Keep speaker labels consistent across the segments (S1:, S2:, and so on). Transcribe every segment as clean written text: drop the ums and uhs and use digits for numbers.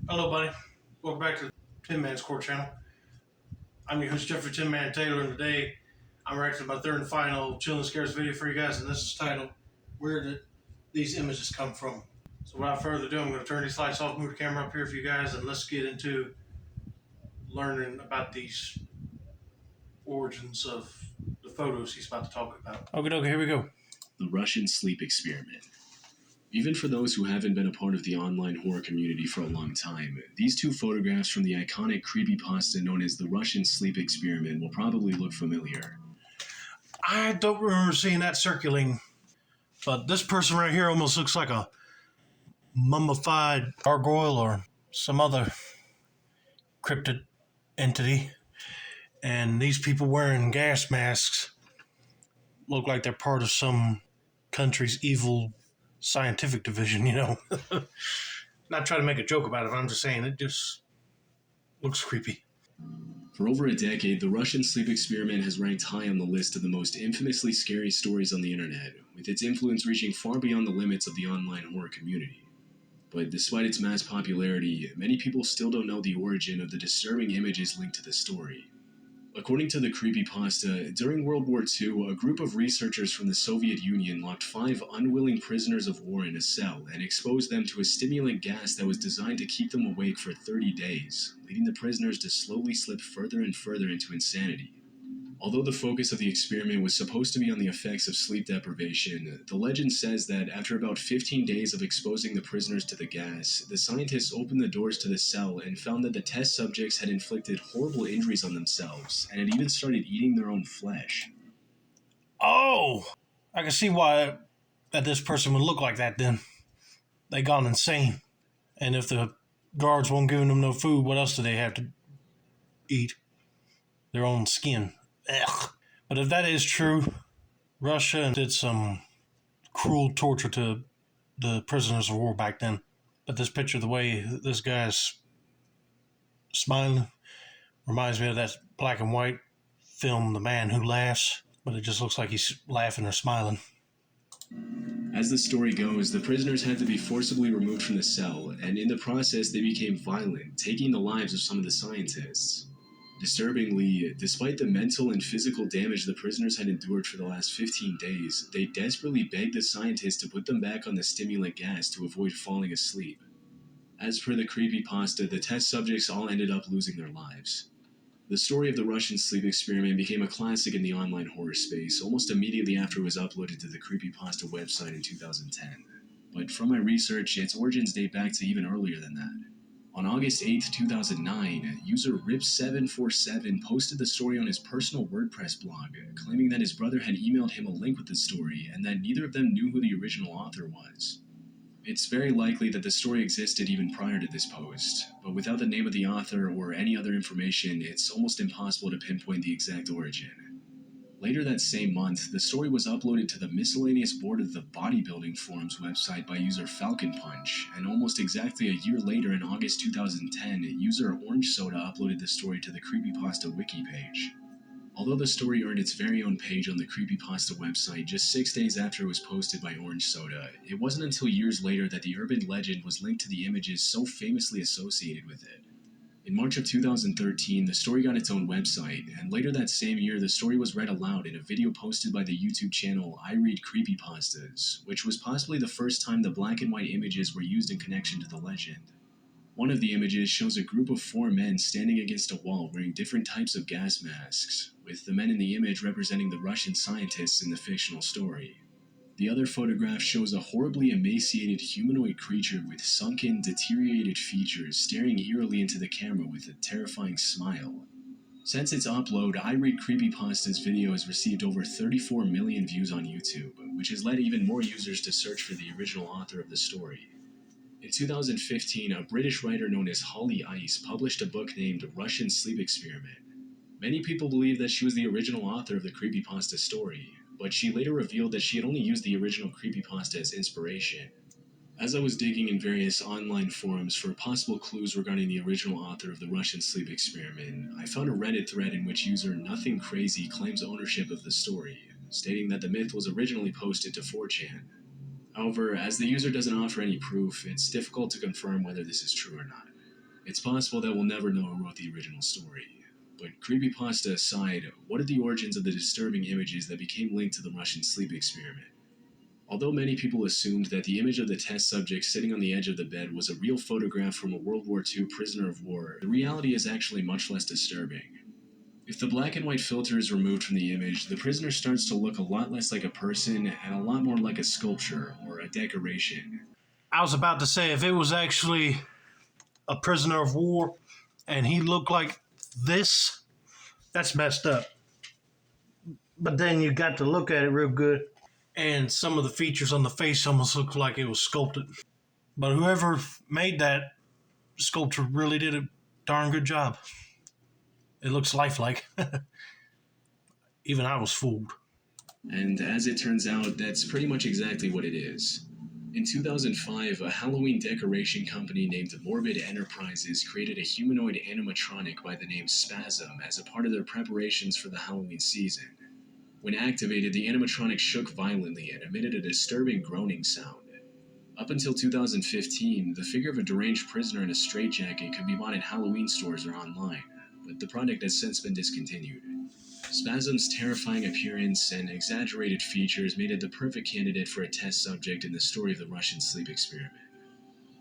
S1: Hello, buddy. Welcome back to the Tin Man's Core channel. I'm your host, Jeffrey Tin Man Taylor, and today I'm reacting to my third and final Chill and Scares video for you guys, and this is titled, Where Did These Images Come From? So without further ado, I'm going to turn these lights off, move the camera up here for you guys, and let's get into learning about these origins of the photos he's about to talk about. Okay, here we go.
S2: The Russian sleep experiment. Even for those who haven't been a part of the online horror community for a long time, these two photographs from the iconic creepypasta known as the Russian sleep experiment will probably look familiar.
S1: I don't remember seeing that circulating, but this person right here almost looks like a mummified gargoyle or some other cryptid entity. And these people wearing gas masks look like they're part of some country's evil scientific division, you know. Not trying to make a joke about it, but I'm just saying it just looks creepy.
S2: For over a decade, the Russian sleep experiment has ranked high on the list of the most infamously scary stories on the internet, with its influence reaching far beyond the limits of the online horror community. But despite its mass popularity, many people still don't know the origin of the disturbing images linked to the story. According to the creepypasta, during World War II, a group of researchers from the Soviet Union locked 5 unwilling prisoners of war in a cell and exposed them to a stimulant gas that was designed to keep them awake for 30 days, leading the prisoners to slowly slip further and further into insanity. Although the focus of the experiment was supposed to be on the effects of sleep deprivation, the legend says that after about 15 days of exposing the prisoners to the gas, the scientists opened the doors to the cell and found that the test subjects had inflicted horrible injuries on themselves and had even started eating their own flesh.
S1: Oh, I can see why that this person would look like that then. They gone insane. And if the guards won't give them no food, what else do they have to eat? Their own skin. Ugh. But if that is true, Russia did some cruel torture to the prisoners of war back then. But this picture, the way this guy's smiling, reminds me of that black and white film, The Man Who Laughs, but it just looks like he's laughing or smiling.
S2: As the story goes, the prisoners had to be forcibly removed from the cell, and in the process they became violent, taking the lives of some of the scientists. Disturbingly, despite the mental and physical damage the prisoners had endured for the last 15 days, they desperately begged the scientists to put them back on the stimulant gas to avoid falling asleep. As per the creepypasta, the test subjects all ended up losing their lives. The story of the Russian sleep experiment became a classic in the online horror space almost immediately after it was uploaded to the creepypasta website in 2010. But from my research, its origins date back to even earlier than that. On August 8, 2009, user Rip747 posted the story on his personal WordPress blog, claiming that his brother had emailed him a link with the story and that neither of them knew who the original author was. It's very likely that the story existed even prior to this post, but without the name of the author or any other information, it's almost impossible to pinpoint the exact origin. Later that same month, the story was uploaded to the miscellaneous board of the bodybuilding forums website by user Falcon Punch, and almost exactly a year later in August 2010, user Orange Soda uploaded the story to the Creepypasta wiki page. Although the story earned its very own page on the Creepypasta website just 6 days after it was posted by Orange Soda, it wasn't until years later that the urban legend was linked to the images so famously associated with it. In March of 2013, the story got its own website, and later that same year, the story was read aloud in a video posted by the YouTube channel I Read Creepypastas, which was possibly the first time the black and white images were used in connection to the legend. One of the images shows a group of 4 men standing against a wall wearing different types of gas masks, with the men in the image representing the Russian scientists in the fictional story. The other photograph shows a horribly emaciated humanoid creature with sunken, deteriorated features staring eerily into the camera with a terrifying smile. Since its upload, I Read Creepypasta's video has received over 34 million views on YouTube, which has led even more users to search for the original author of the story. In 2015, a British writer known as Holly Ice published a book named Russian Sleep Experiment. Many people believe that she was the original author of the creepypasta story, but she later revealed that she had only used the original creepypasta as inspiration. As I was digging in various online forums for possible clues regarding the original author of the Russian sleep experiment, I found a Reddit thread in which user Nothing Crazy claims ownership of the story, stating that the myth was originally posted to 4chan. However, as the user doesn't offer any proof, it's difficult to confirm whether this is true or not. It's possible that we'll never know who wrote the original story. But creepypasta aside, what are the origins of the disturbing images that became linked to the Russian sleep experiment? Although many people assumed that the image of the test subject sitting on the edge of the bed was a real photograph from a World War II prisoner of war, the reality is actually much less disturbing. If the black and white filter is removed from the image, the prisoner starts to look a lot less like a person and a lot more like a sculpture or a decoration.
S1: I was about to say, if it was actually a prisoner of war and he looked like this, that's messed up. But then you got to look at it real good, and some of the features on the face almost look like it was sculpted. But whoever made that sculpture really did a darn good job. It looks lifelike. Even I was fooled.
S2: And as it turns out, that's pretty much exactly what it is. In 2005, a Halloween decoration company named Morbid Enterprises created a humanoid animatronic by the name Spasm as a part of their preparations for the Halloween season. When activated, the animatronic shook violently and emitted a disturbing groaning sound. Up until 2015, the figure of a deranged prisoner in a straitjacket could be bought in Halloween stores or online, but the product has since been discontinued. Spasm's terrifying appearance and exaggerated features made it the perfect candidate for a test subject in the story of the Russian sleep experiment.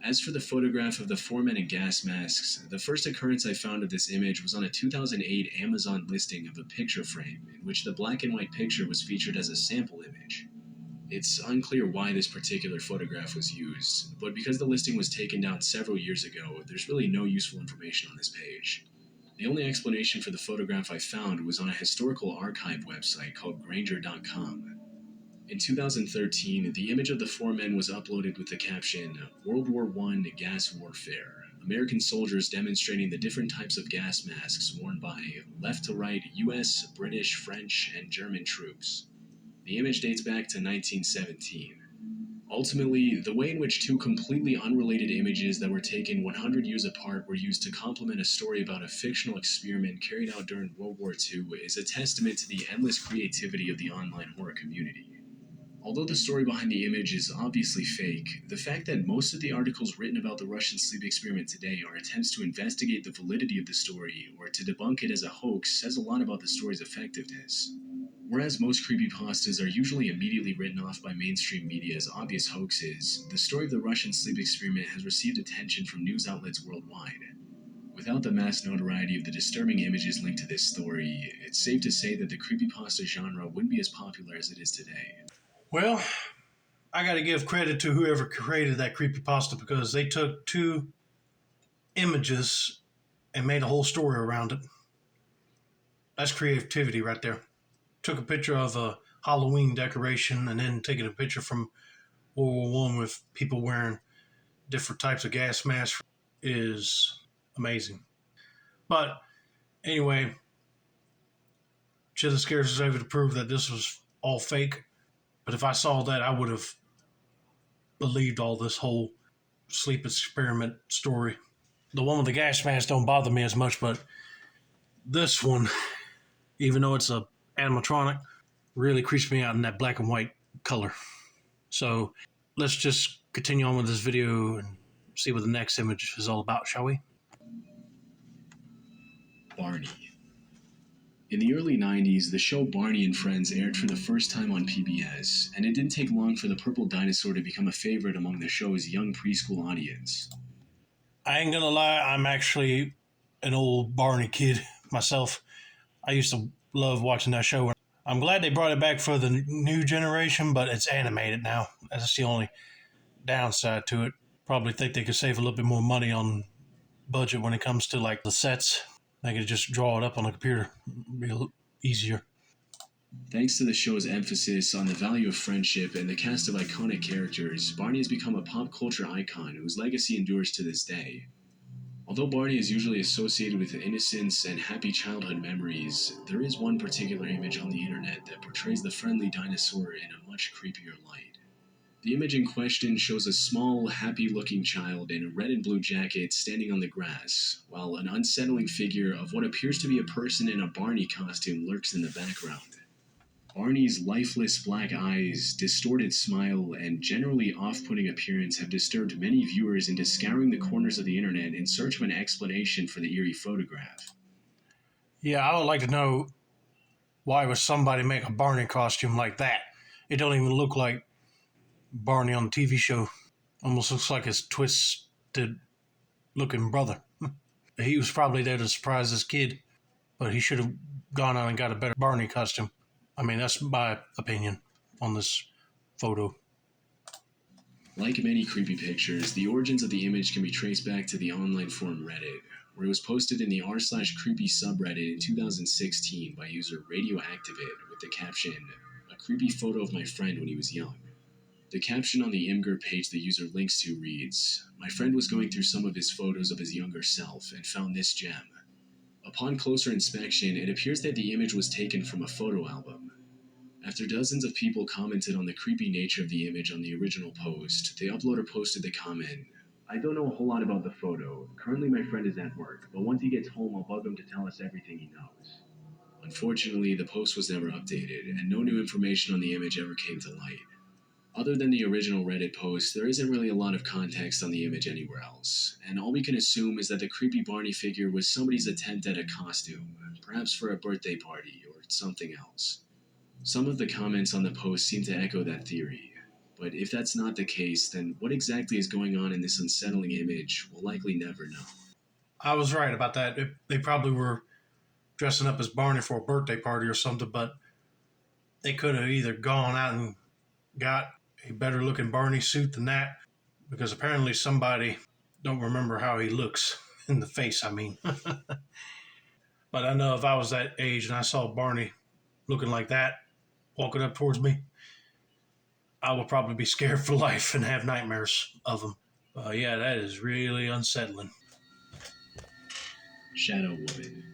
S2: As for the photograph of the four men in gas masks, the first occurrence I found of this image was on a 2008 Amazon listing of a picture frame in which the black and white picture was featured as a sample image. It's unclear why this particular photograph was used, but because the listing was taken down several years ago, there's really no useful information on this page. The only explanation for the photograph I found was on a historical archive website called Granger.com. In 2013, the image of the four men was uploaded with the caption, World War I Gas Warfare, American soldiers demonstrating the different types of gas masks worn by left to right US, British, French, and German troops. The image dates back to 1917. Ultimately, the way in which two completely unrelated images that were taken 100 years apart were used to complement a story about a fictional experiment carried out during World War II is a testament to the endless creativity of the online horror community. Although the story behind the image is obviously fake, the fact that most of the articles written about the Russian sleep experiment today are attempts to investigate the validity of the story or to debunk it as a hoax says a lot about the story's effectiveness. Whereas most creepypastas are usually immediately written off by mainstream media as obvious hoaxes, the story of the Russian sleep experiment has received attention from news outlets worldwide. Without the mass notoriety of the disturbing images linked to this story, it's safe to say that the creepypasta genre wouldn't be as popular as it is today.
S1: Well, I got to give credit to whoever created that creepypasta because they took two images and made a whole story around it. That's creativity right there. Took a picture of a Halloween decoration and then taking a picture from World War I with people wearing different types of gas masks is amazing. But anyway, Chili Scares was able to prove that this was all fake. But if I saw that, I would have believed all this whole sleep experiment story. The one with the gas mask don't bother me as much, but this one, even though it's a animatronic, really creeps me out in that black and white color. So let's just continue on with this video and see what the next image is all about, shall we?
S2: Barney. In the early 90s, the show Barney and Friends aired for the first time on PBS, and it didn't take long for the purple dinosaur to become a favorite among the show's young preschool audience.
S1: I ain't gonna lie, I'm actually an old Barney kid myself. I used to love watching that show. I'm glad they brought it back for the new generation, but it's animated now. That's the only downside to it. Probably think they could save a little bit more money on budget when it comes to like the sets. They could just draw it up on the computer. It'd be a little easier.
S2: Thanks to the show's emphasis on the value of friendship and the cast of iconic characters, Barney has become a pop culture icon whose legacy endures to this day. Although Barney is usually associated with innocence and happy childhood memories, there is one particular image on the internet that portrays the friendly dinosaur in a much creepier light. The image in question shows a small, happy-looking child in a red and blue jacket standing on the grass, while an unsettling figure of what appears to be a person in a Barney costume lurks in the background. Barney's lifeless black eyes, distorted smile, and generally off putting appearance have disturbed many viewers into scouring the corners of the internet in search of an explanation for the eerie photograph.
S1: Yeah, I would like to know why would somebody make a Barney costume like that? It don't even look like Barney on the TV show. Almost looks like his twisted looking brother. He was probably there to surprise this kid, but he should have gone out and got a better Barney costume. I mean, that's my opinion on this photo.
S2: Like many creepy pictures, the origins of the image can be traced back to the online forum Reddit, where it was posted in the r/creepy subreddit in 2016 by user Radioactivate with the caption, "A creepy photo of my friend when he was young." The caption on the Imgur page the user links to reads, "My friend was going through some of his photos of his younger self and found this gem. Upon closer inspection, it appears that the image was taken from a photo album. After dozens of people commented on the creepy nature of the image on the original post, the uploader posted the comment, 'I don't know a whole lot about the photo. Currently my friend is at work, but once he gets home I'll bug him to tell us everything he knows.' Unfortunately, the post was never updated, and no new information on the image ever came to light. Other than the original Reddit post, there isn't really a lot of context on the image anywhere else, and all we can assume is that the creepy Barney figure was somebody's attempt at a costume, perhaps for a birthday party or something else. Some of the comments on the post seem to echo that theory, but if that's not the case, then what exactly is going on in this unsettling image we'll likely never know."
S1: I was right about that. They probably were dressing up as Barney for a birthday party or something, but they could have either gone out and got a better looking Barney suit than that, because apparently somebody don't remember how he looks in the face, I mean. But I know if I was that age and I saw Barney looking like that, walking up towards me, I would probably be scared for life and have nightmares of him. Yeah, that is really unsettling.
S2: Shadow Woman.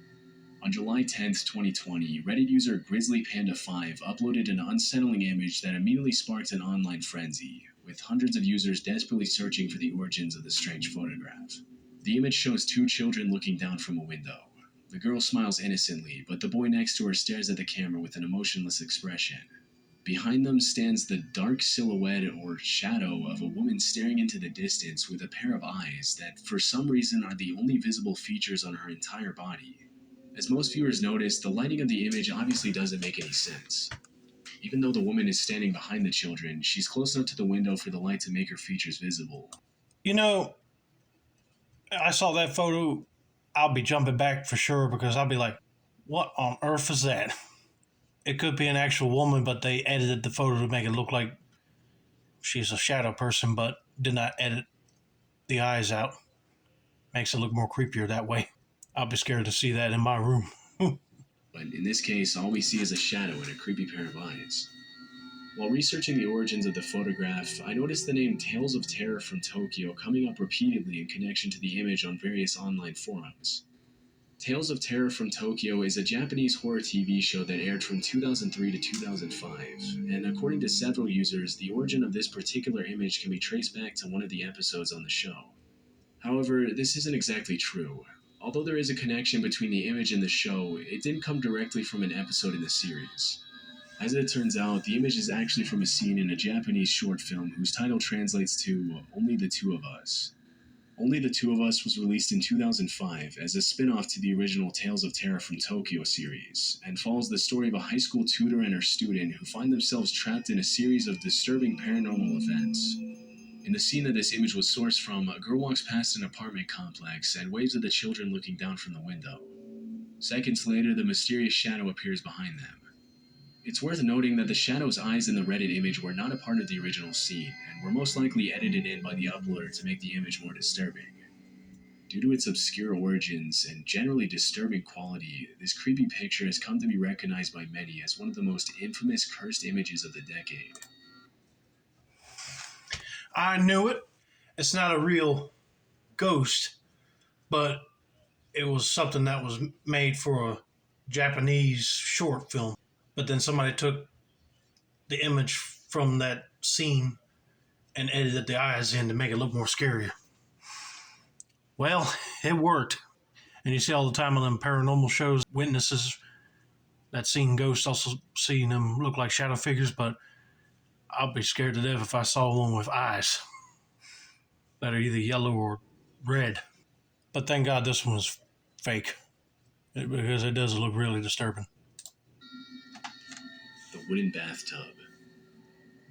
S2: On July 10th, 2020, Reddit user GrizzlyPanda5 uploaded an unsettling image that immediately sparked an online frenzy, with hundreds of users desperately searching for the origins of the strange photograph. The image shows two children looking down from a window. The girl smiles innocently, but the boy next to her stares at the camera with an emotionless expression. Behind them stands the dark silhouette or shadow of a woman staring into the distance with a pair of eyes that, for some reason, are the only visible features on her entire body. As most viewers notice, the lighting of the image obviously doesn't make any sense. Even though the woman is standing behind the children, she's close enough to the window for the light to make her features visible.
S1: You know, I saw that photo, I'll be jumping back for sure, because I'll be like, what on earth is that? It could be an actual woman, but they edited the photo to make it look like she's a shadow person, but did not edit the eyes out. Makes it look more creepier that way. I'll be scared to see that in my room.
S2: But in this case, all we see is a shadow and a creepy pair of eyes. While researching the origins of the photograph, I noticed the name Tales of Terror from Tokyo coming up repeatedly in connection to the image on various online forums. Tales of Terror from Tokyo is a Japanese horror TV show that aired from 2003 to 2005, and according to several users, the origin of this particular image can be traced back to one of the episodes on the show. However, this isn't exactly true. Although there is a connection between the image and the show, it didn't come directly from an episode in the series. As it turns out, the image is actually from a scene in a Japanese short film whose title translates to Only the Two of Us. Only the Two of Us was released in 2005 as a spin-off to the original Tales of Terror from Tokyo series, and follows the story of a high school tutor and her student who find themselves trapped in a series of disturbing paranormal events. In the scene that this image was sourced from, a girl walks past an apartment complex and waves at the children looking down from the window. Seconds later, the mysterious shadow appears behind them. It's worth noting that the shadow's eyes in the Reddit image were not a part of the original scene, and were most likely edited in by the uploader to make the image more disturbing. Due to its obscure origins and generally disturbing quality, this creepy picture has come to be recognized by many as one of the most infamous cursed images of the decade.
S1: I knew it. It's not a real ghost, but it was something that was made for a Japanese short film. But then somebody took the image from that scene and edited the eyes in to make it look more scarier. Well, it worked. And you see all the time on them paranormal shows, witnesses that seen ghosts, also seen them look like shadow figures, but I'll be scared to death if I saw one with eyes that are either yellow or red. But thank God this one was fake because it does look really disturbing.
S2: The Wooden Bathtub.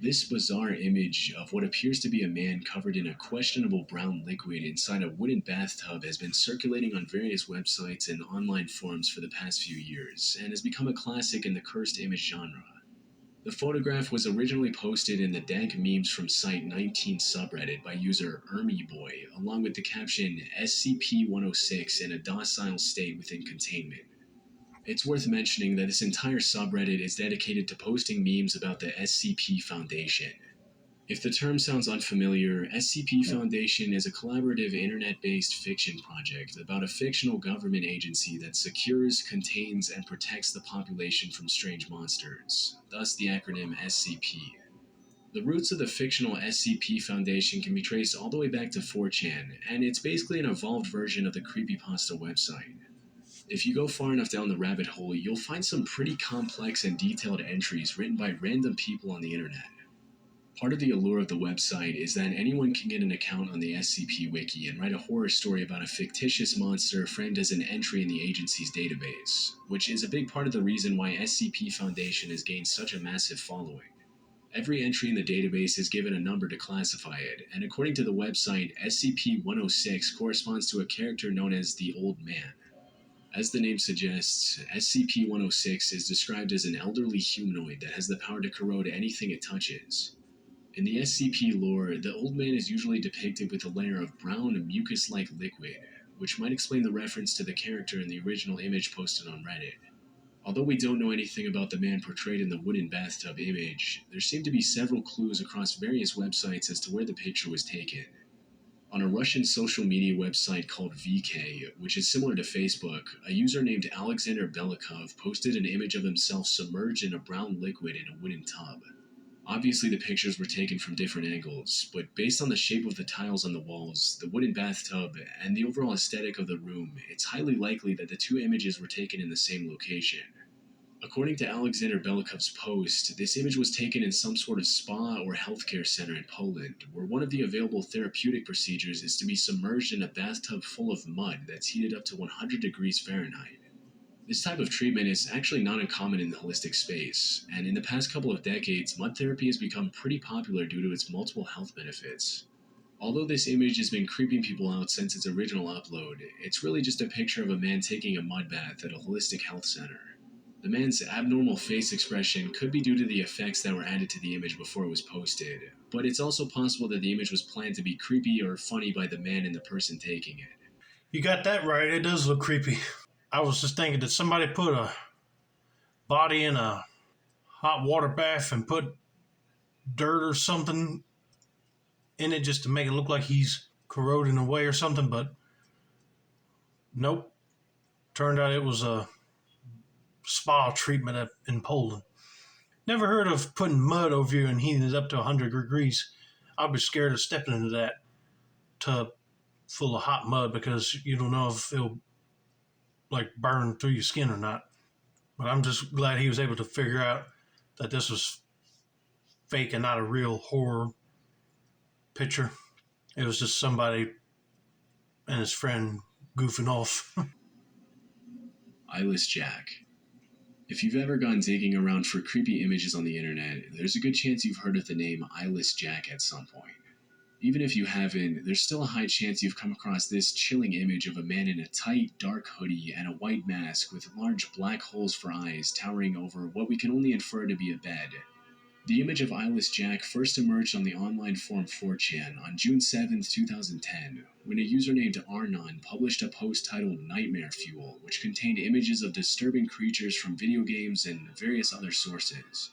S2: This bizarre image of what appears to be a man covered in a questionable brown liquid inside a wooden bathtub has been circulating on various websites and online forums for the past few years, and has become a classic in the cursed image genre. The photograph was originally posted in the dank memes from site 19 subreddit by user ErmyBoy, along with the caption SCP-106 in a docile state within containment. It's worth mentioning that this entire subreddit is dedicated to posting memes about the SCP Foundation. If the term sounds unfamiliar, SCP Foundation is a collaborative internet-based fiction project about a fictional government agency that secures, contains, and protects the population from strange monsters, thus the acronym SCP. The roots of the fictional SCP Foundation can be traced all the way back to 4chan, and it's basically an evolved version of the creepypasta website. If you go far enough down the rabbit hole, you'll find some pretty complex and detailed entries written by random people on the internet. Part of the allure of the website is that anyone can get an account on the SCP Wiki and write a horror story about a fictitious monster framed as an entry in the agency's database, which is a big part of the reason why SCP Foundation has gained such a massive following. Every entry in the database is given a number to classify it, and according to the website, SCP-106 corresponds to a character known as the Old Man. As the name suggests, SCP-106 is described as an elderly humanoid that has the power to corrode anything it touches. In the SCP lore, the Old Man is usually depicted with a layer of brown, mucus-like liquid, which might explain the reference to the character in the original image posted on Reddit. Although we don't know anything about the man portrayed in the wooden bathtub image, there seem to be several clues across various websites as to where the picture was taken. On a Russian social media website called VK, which is similar to Facebook, a user named Alexander Belikov posted an image of himself submerged in a brown liquid in a wooden tub. Obviously, the pictures were taken from different angles, but based on the shape of the tiles on the walls, the wooden bathtub, and the overall aesthetic of the room, it's highly likely that the two images were taken in the same location. According to Alexander Belikov's post, this image was taken in some sort of spa or healthcare center in Poland, where one of the available therapeutic procedures is to be submerged in a bathtub full of mud that's heated up to 100 degrees Fahrenheit. This type of treatment is actually not uncommon in the holistic space, and in the past couple of decades, mud therapy has become pretty popular due to its multiple health benefits. Although this image has been creeping people out since its original upload, it's really just a picture of a man taking a mud bath at a holistic health center. The man's abnormal face expression could be due to the effects that were added to the image before it was posted, but it's also possible that the image was planned to be creepy or funny by the man and the person taking it.
S1: You got that right. It does look creepy. I was just thinking, did somebody put a body in a hot water bath and put dirt or something in it just to make it look like he's corroding away or something? But nope. Turned out it was a spa treatment in Poland. Never heard of putting mud over you and heating it up to 100 degrees. I'd be scared of stepping into that tub full of hot mud because you don't know if it'll like burn through your skin or not. But I'm just glad he was able to figure out that this was fake and not a real horror picture. It was just somebody and his friend goofing off.
S2: Eyeless Jack. If you've ever gone digging around for creepy images on the internet, there's a good chance you've heard of the name Eyeless Jack at some point. Even if you haven't, there's still a high chance you've come across this chilling image of a man in a tight, dark hoodie and a white mask with large black holes for eyes towering over what we can only infer to be a bed. The image of Eyeless Jack first emerged on the online forum 4chan on June 7, 2010, when a user named Arnon published a post titled Nightmare Fuel, which contained images of disturbing creatures from video games and various other sources.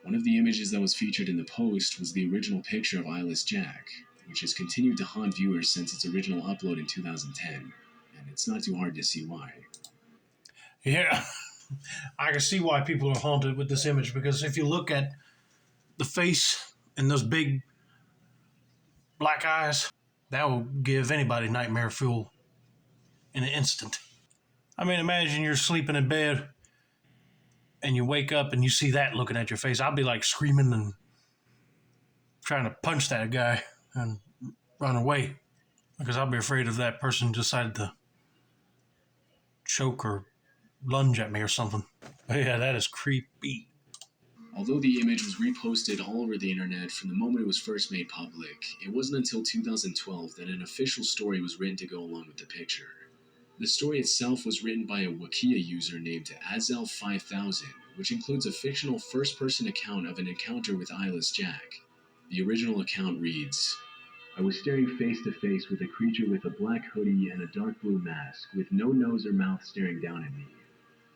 S2: One of the images that was featured in the post was the original picture of Eyeless Jack, which has continued to haunt viewers since its original upload in 2010, and it's not too hard to see why.
S1: Yeah, I can see why people are haunted with this image, because if you look at the face and those big black eyes, that will give anybody nightmare fuel in an instant. I mean, imagine you're sleeping in bed and you wake up and you see that looking at your face, I'll be like screaming and trying to punch that guy and run away because I'll be afraid if that person decided to choke or lunge at me or something. But yeah, that is creepy.
S2: Although the image was reposted all over the internet from the moment it was first made public, it wasn't until 2012 that an official story was written to go along with the picture. The story itself was written by a Wikia user named Azel5000, which includes a fictional first-person account of an encounter with Eyeless Jack. The original account reads, "I was staring face to face with a creature with a black hoodie and a dark blue mask, with no nose or mouth staring down at me.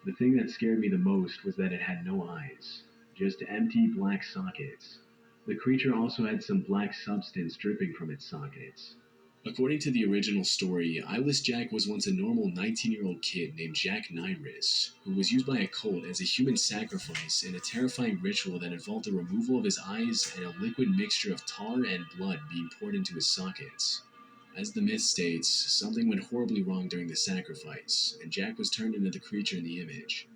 S2: The thing that scared me the most was that it had no eyes, just empty black sockets. The creature also had some black substance dripping from its sockets." According to the original story, Eyeless Jack was once a normal 19-year-old kid named Jack Nyris, who was used by a cult as a human sacrifice in a terrifying ritual that involved the removal of his eyes and a liquid mixture of tar and blood being poured into his sockets. As the myth states, something went horribly wrong during the sacrifice, and Jack was turned into the creature in the image.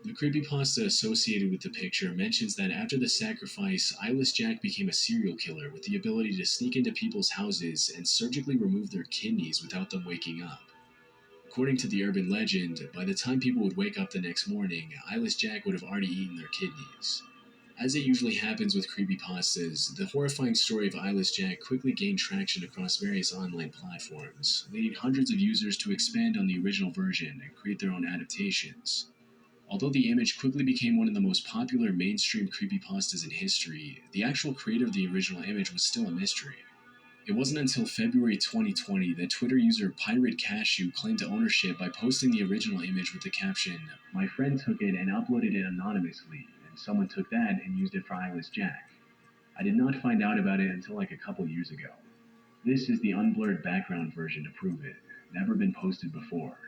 S2: The creepypasta associated with the picture mentions that after the sacrifice, Eyeless Jack became a serial killer with the ability to sneak into people's houses and surgically remove their kidneys without them waking up. According to the urban legend, by the time people would wake up the next morning, Eyeless Jack would have already eaten their kidneys. As it usually happens with creepypastas, the horrifying story of Eyeless Jack quickly gained traction across various online platforms, leading hundreds of users to expand on the original version and create their own adaptations. Although the image quickly became one of the most popular mainstream creepypastas in history, the actual creator of the original image was still a mystery. It wasn't until February 2020 that Twitter user Pirate Cashew claimed ownership by posting the original image with the caption, "My friend took it and uploaded it anonymously, and someone took that and used it for Eyeless Jack. I did not find out about it until like a couple years ago. This is the unblurred background version to prove it. Never been posted before."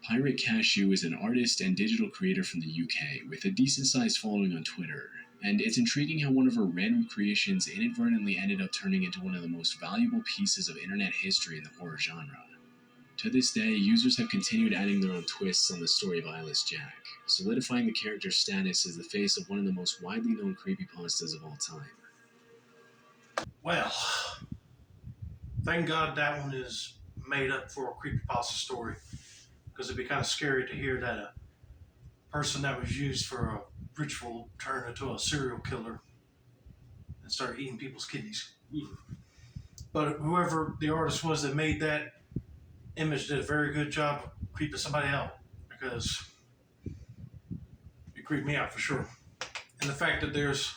S2: Pirate Cashew is an artist and digital creator from the UK with a decent-sized following on Twitter, and it's intriguing how one of her random creations inadvertently ended up turning into one of the most valuable pieces of internet history in the horror genre. To this day, users have continued adding their own twists on the story of Eyeless Jack, solidifying the character's status as the face of one of the most widely known creepypastas of all time.
S1: Well, thank God that one is made up for a creepypasta story. Because it'd be kind of scary to hear that a person that was used for a ritual turned into a serial killer and started eating people's kidneys. But whoever the artist was that made that image did a very good job of creeping somebody out, because it creeped me out for sure. And the fact that there's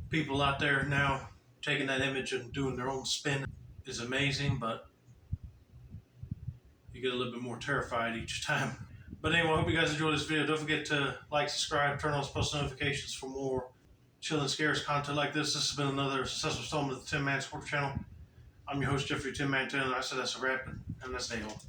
S1: people out there now taking that image and doing their own spin is amazing, but you get a little bit more terrified each time. But anyway, I hope you guys enjoyed this video. Don't forget to like, subscribe, turn on post notifications for more chill and scares content like this. This has been another successful installment of the Tin Man Sports Channel. I'm your host, Jeffrey Tin Man 10, and I said that's a wrap, and that's day all.